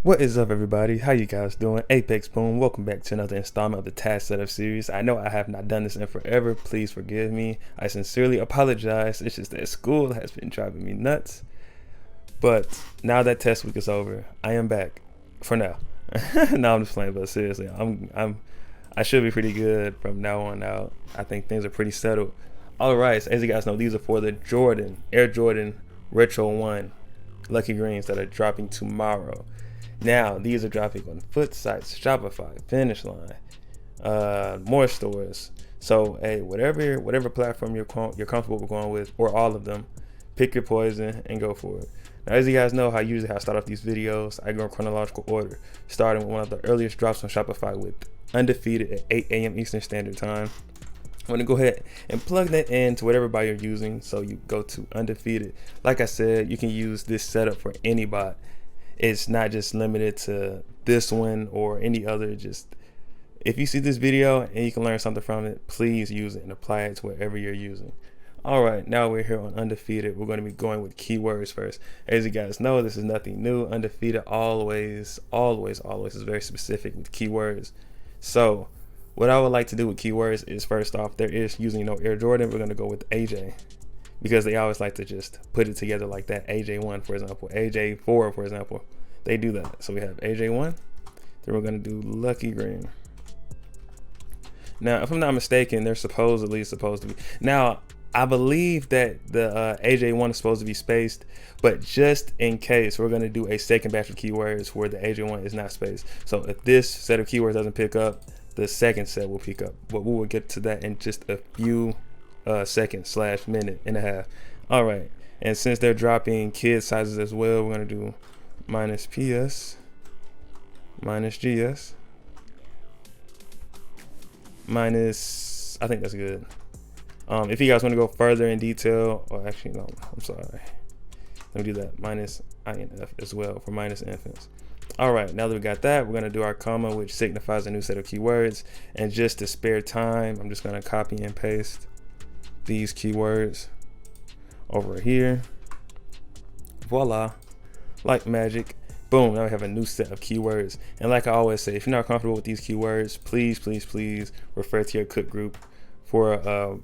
What is up, everybody? How you guys doing? Apex Boom, welcome back to another installment of the task setup series. I know I have not done this in forever. Please forgive me. I sincerely apologize. It's just that school has been driving me nuts. But now that test week is over, I am back for now. No, I'm just playing, but seriously, I should be pretty good from now on out. I think things are pretty settled. All right, so as you guys know, these are for the Air Jordan Retro 1 Lucky Greens that are dropping tomorrow. Now, these are dropping on Foot Sites, Shopify, Finish Line, more stores. So, hey, whatever platform you're comfortable with going with, or all of them, pick your poison and go for it. Now, as you guys know, how I start off these videos, I go in chronological order, starting with one of the earliest drops on Shopify with Undefeated at 8 a.m. Eastern Standard Time. I'm going to go ahead and plug that into whatever bot you're using. So you go to Undefeated. Like I said, you can use this setup for any bot. It's not just limited to this one or any other. Just if you see this video and you can learn something from it, please use it and apply it to whatever you're using. All right, now we're here on Undefeated. We're going to be going with keywords first. As you guys know, this is nothing new. Undefeated always is very specific with keywords. So what I would like to do with keywords is, first off, there is using Air Jordan. We're going to go with AJ, because they always like to just put it together like that. AJ1, for example, AJ4, for example, they do that. So we have AJ1, then we're going to do Lucky Green. Now, if I'm not mistaken, they're supposedly supposed to be. Now, I believe that the AJ1 is supposed to be spaced, but just in case, we're going to do a second batch of keywords where the AJ1 is not spaced. So if this set of keywords doesn't pick up, the second set will pick up. But we will get to that in just a few seconds / minute and a half. All right, and since they're dropping kid sizes as well, we're going to do minus PS, minus GS, minus, I think that's good. If you guys want to go further in detail, or actually no, I'm sorry, let me do that, minus INF as well for minus infants. All right, now that we got that, we're going to do our comma, which signifies a new set of keywords. And just to spare time, I'm just going to copy and paste these keywords over here. Voila, like magic. Boom, now we have a new set of keywords. And like I always say, if you're not comfortable with these keywords, please refer to your cook group for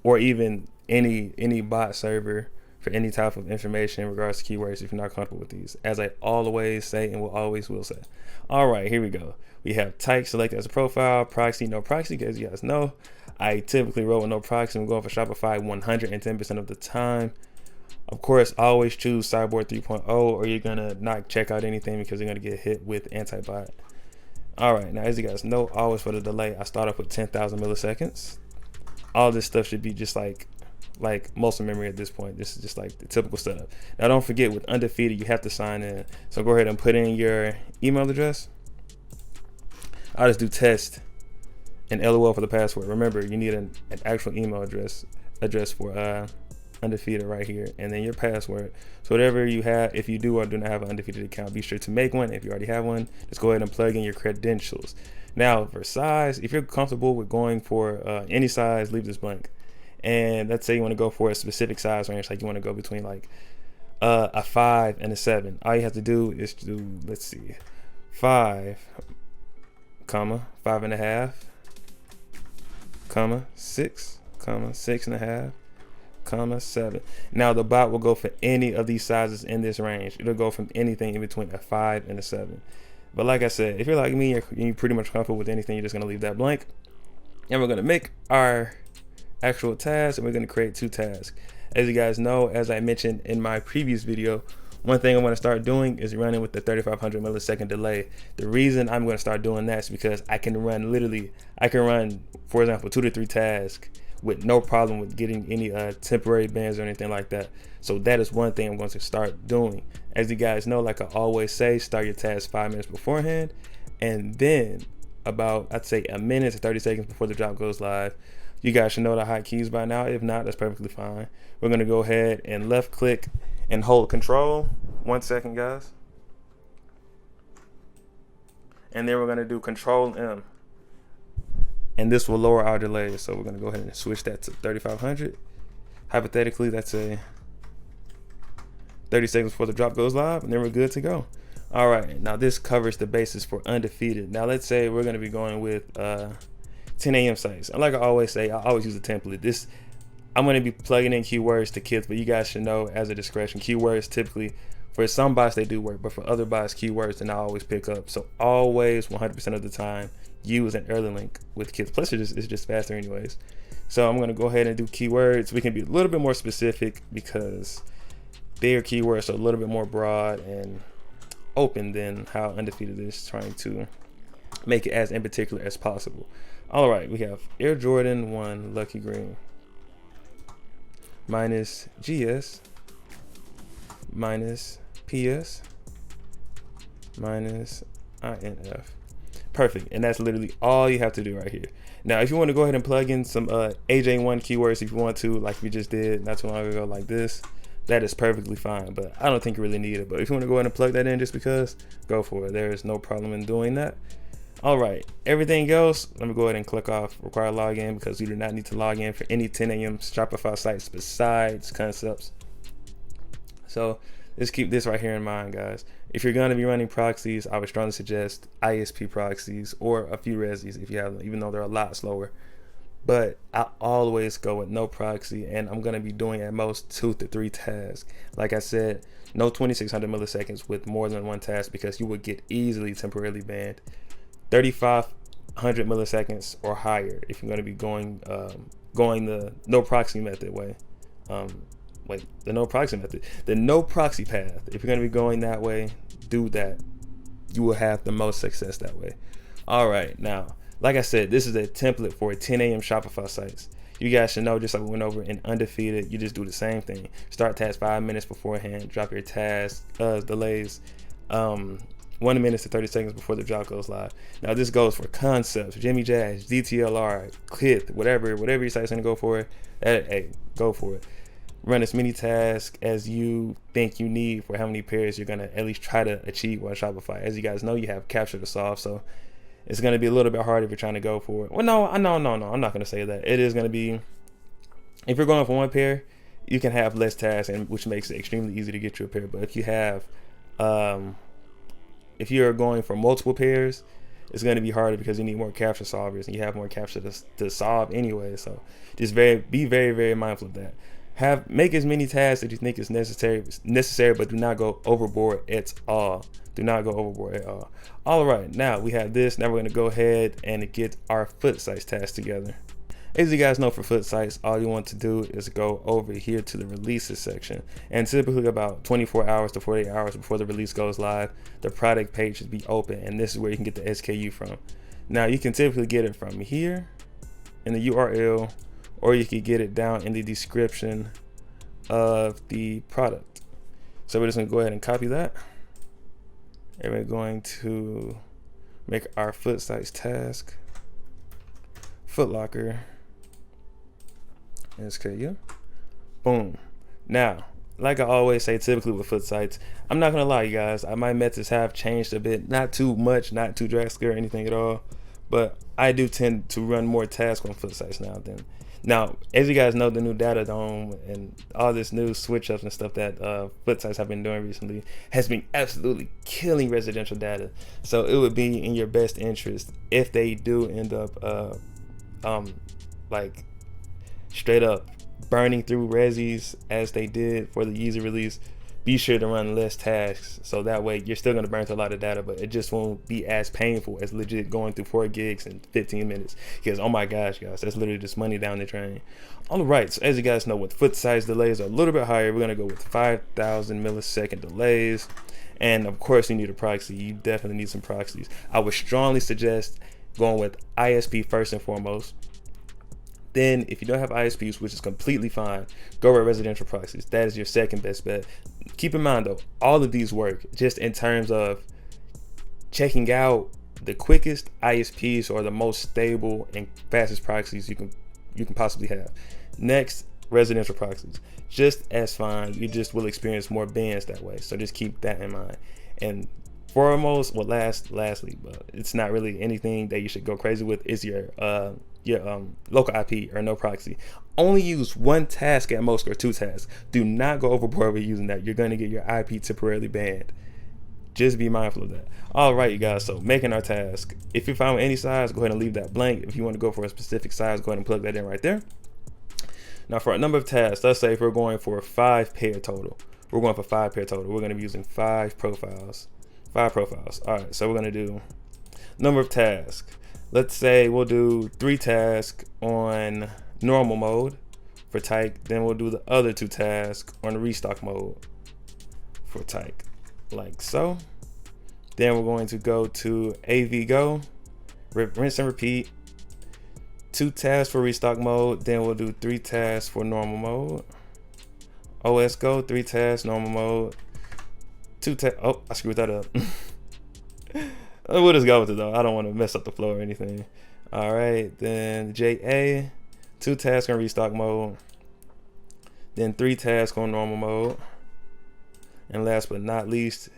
or even any bot server for any type of information in regards to keywords if you're not comfortable with these, as I always say and will say. All right, here we go. We have type selected as a profile, proxy, no proxy. As you guys know, I typically roll with no proxy. I'm going for Shopify 110% of the time. Of course, always choose Cyborg 3.0 or you're gonna not check out anything because you're gonna get hit with anti-bot. All right, now as you guys know, always for the delay, I start off with 10,000 milliseconds. All this stuff should be just like muscle memory at this point. This is just like the typical setup. Now don't forget, with Undefeated, you have to sign in. So go ahead and put in your email address. I'll just do test and LOL for the password. Remember, you need an actual email address for Undefeated right here, and then your password. So whatever you have, if you do or do not have an Undefeated account, be sure to make one. If you already have one, just go ahead and plug in your credentials. Now for size, if you're comfortable with going for any size, leave this blank. And let's say you want to go for a specific size range, like you want to go between like a 5 and a 7. All you have to do is do, let's see, 5, 5.5, 6, 6.5, 7. Now the bot will go for any of these sizes in this range. It'll go from anything in between a 5 and a 7. But like I said, if you're like me, you're pretty much comfortable with anything, you're just gonna leave that blank. And we're gonna make our actual task, and we're going to create 2 tasks. As you guys know, as I mentioned in my previous video, one thing I'm going to start doing is running with the 3500 millisecond delay. The reason I'm going to start doing that is because I can run, for example, 2 to 3 tasks with no problem with getting any temporary bans or anything like that. So that is one thing I'm going to start doing. As you guys know, like I always say, start your task 5 minutes beforehand, and then about, I'd say, a minute to 30 seconds before the drop goes live. You guys should know the hotkeys by now. If not, that's perfectly fine. We're going to go ahead and left click and hold control. 1 second, guys. And then we're going to do control M. And this will lower our delay. So we're going to go ahead and switch that to 3500. Hypothetically, that's a 30 seconds before the drop goes live, and then we're good to go. All right, now this covers the basis for undefeated. Now let's say we're going to be going with 10 a.m. sites. And like I always say, I always use a template. I'm going to be plugging in keywords to kits, but you guys should know as a discretion, keywords typically, for some bots they do work, but for other bots, keywords do not always pick up. So always 100% of the time, use an early link with kits. Plus it's just faster anyways. So I'm going to go ahead and do keywords. We can be a little bit more specific because their keywords are a little bit more broad and open than how undefeated is trying to make it as in particular as possible. All right, we have Air Jordan 1 Lucky Green minus GS minus PS minus INF. Perfect. And that's literally all you have to do right here. Now, if you want to go ahead and plug in some AJ1 keywords, if you want to, like we just did not too long ago, like this, that is perfectly fine. But I don't think you really need it. But if you want to go ahead and plug that in just because, go for it. There is no problem in doing that. All right, everything else, let me go ahead and click off require login because you do not need to log in for any 10 a.m. Shopify sites besides concepts. So let's keep this right here in mind, guys. If you're going to be running proxies, I would strongly suggest ISP proxies or a few Resis if you have them, even though they're a lot slower. But I always go with no proxy, and I'm going to be doing at most 2 to 3 tasks. Like I said, no 2600 milliseconds with more than one task because you would get easily temporarily banned. 3500 milliseconds or higher if you're going to be going the no proxy method way. The no proxy method, the no proxy path. If you're going to be going that way, do that. You will have the most success that way. All right, now, like I said, this is a template for 10 a.m. Shopify sites. You guys should know, just like we went over in undefeated, you just do the same thing. Start task 5 minutes beforehand, drop your task delays 1 minute to 30 seconds before the drop goes live. Now this goes for concepts, Jimmy Jazz, DTLR, Clip, whatever your site's gonna go for, hey, go for it. Run as many tasks as you think you need for how many pairs you're gonna at least try to achieve on Shopify. As you guys know, you have capture to solve, so it's gonna be a little bit hard if you're trying to go for it. Well, no, I'm not gonna say that. It is gonna be, if you're going for one pair, you can have less tasks, and which makes it extremely easy to get you a pair. But if you have if you're going for multiple pairs, it's going to be harder because you need more capture solvers and you have more capture to solve anyway. So just be very, very mindful of that. Make as many tasks that you think is necessary, but do not go overboard at all. Do not go overboard at all. All right, now we have this. Now we're going to go ahead and get our foot sites task together. As you guys know, for foot sites, all you want to do is go over here to the releases section, and typically about 24 hours to 48 hours before the release goes live, the product page should be open, and this is where you can get the SKU from. Now you can typically get it from here in the URL, or you can get it down in the description of the product. So we're just gonna go ahead and copy that, and we're going to make our foot sites task Foot Locker SKU. Boom. Now, like I always say, typically with foot sites, I'm not gonna lie, you guys, my methods have changed a bit. Not too much, not too drastic or anything at all, but I do tend to run more tasks on foot sites now. As you guys know, the new data dome and all this new switch ups and stuff that foot sites have been doing recently has been absolutely killing residential data. So it would be in your best interest if they do end up like straight up burning through Resis as they did for the user release. Be sure to run less tasks, so that way you're still going to burn through a lot of data, but it just won't be as painful as legit going through 4 gigs in 15 minutes. Because oh my gosh, guys, that's literally just money down the drain. All right, so as you guys know, with foot size delays are a little bit higher, we're going to go with 5,000 millisecond delays. And of course, you need a proxy. You definitely need some proxies. I would strongly suggest going with ISP first and foremost. Then if you don't have ISPs, which is completely fine, go with residential proxies. That is your second best bet. Keep in mind though, all of these work just in terms of checking out the quickest ISPs or the most stable and fastest proxies you can possibly have. Next, residential proxies, just as fine. You just will experience more bans that way. So just keep that in mind. And foremost, well, lastly, but it's not really anything that you should go crazy with, is your local IP or no proxy. Only use 1 task at most or 2 tasks. Do not go overboard with using that. You're going to get your IP temporarily banned. Just be mindful of that. All right, you guys, so making our task. If you're fine with any size, go ahead and leave that blank. If you want to go for a specific size, go ahead and plug that in right there. Now for a number of tasks, let's say if we're going for 5 pair total, we're going for 5 pair total. We're going to be using 5 profiles. 5 profiles. All right, so we're going to do number of tasks. Let's say we'll do 3 tasks on normal mode for type. Then we'll do the other 2 tasks on restock mode for type, like so. Then we're going to go to AV go, rinse and repeat. 2 tasks for restock mode. Then we'll do 3 tasks for normal mode. OS go, 3 tasks normal mode. 2 tasks. Oh, I screwed that up. We'll just go with it though. I don't want to mess up the flow or anything. All right, then JA, 2 tasks on restock mode. Then 3 tasks on normal mode. And last but not least,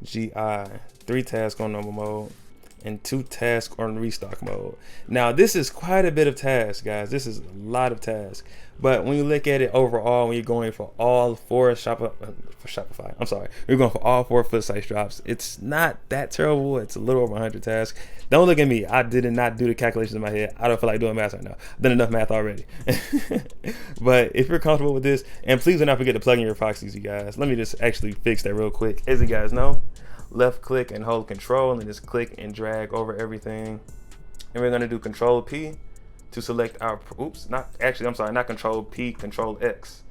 GI, 3 tasks on normal mode and 2 tasks on restock mode. Now this is quite a bit of tasks, guys. This is a lot of tasks, but when you look at it overall, when you're going for all 4 Shopify, I'm sorry, you're going for all 4 foot size drops, it's not that terrible. It's a little over 100 tasks. Don't look at me, I did not do the calculations in my head. I don't feel like doing math right now. I've done enough math already. But if you're comfortable with this, and please do not forget to plug in your proxies, you guys. Let me just actually fix that real quick. As you guys know, left click and hold control and just click and drag over everything. And we're going to do control P to select our, not control P, control X.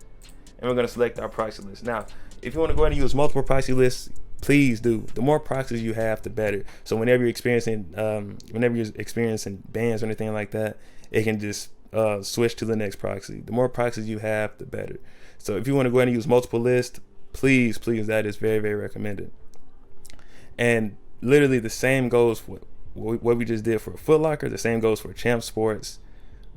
And we're going to select our proxy list. Now, if you want to go ahead and use multiple proxy lists, please do. The more proxies you have, the better. So whenever you're experiencing bans or anything like that, it can just switch to the next proxy. The more proxies you have, the better. So if you want to go ahead and use multiple lists, please, that is very, very recommended. And literally the same goes for what we just did for Foot Locker. The same goes for Champ Sports,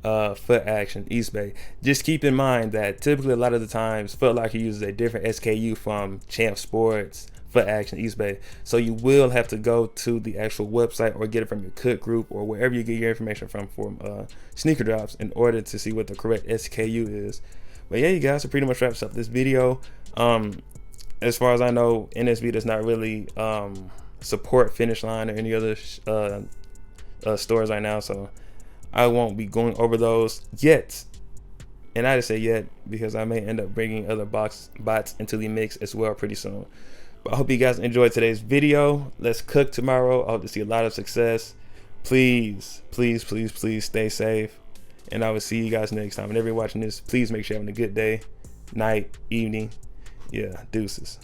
Foot Action, East Bay. Just keep in mind that typically a lot of the times Foot Locker uses a different SKU from Champ Sports, Foot Action, East Bay. So you will have to go to the actual website or get it from your cook group or wherever you get your information from for sneaker drops in order to see what the correct SKU is. But yeah, you guys, it pretty much wraps up this video. As far as I know, NSB does not really support Finish Line or any other stores right now, so I won't be going over those yet. And I just say yet because I may end up bringing other bots into the mix as well pretty soon. But I hope you guys enjoyed today's video. Let's cook tomorrow. I hope to see a lot of success. Please stay safe. And I will see you guys next time. And everyone watching this, please make sure you're having a good day, night, evening. Yeah, deuces.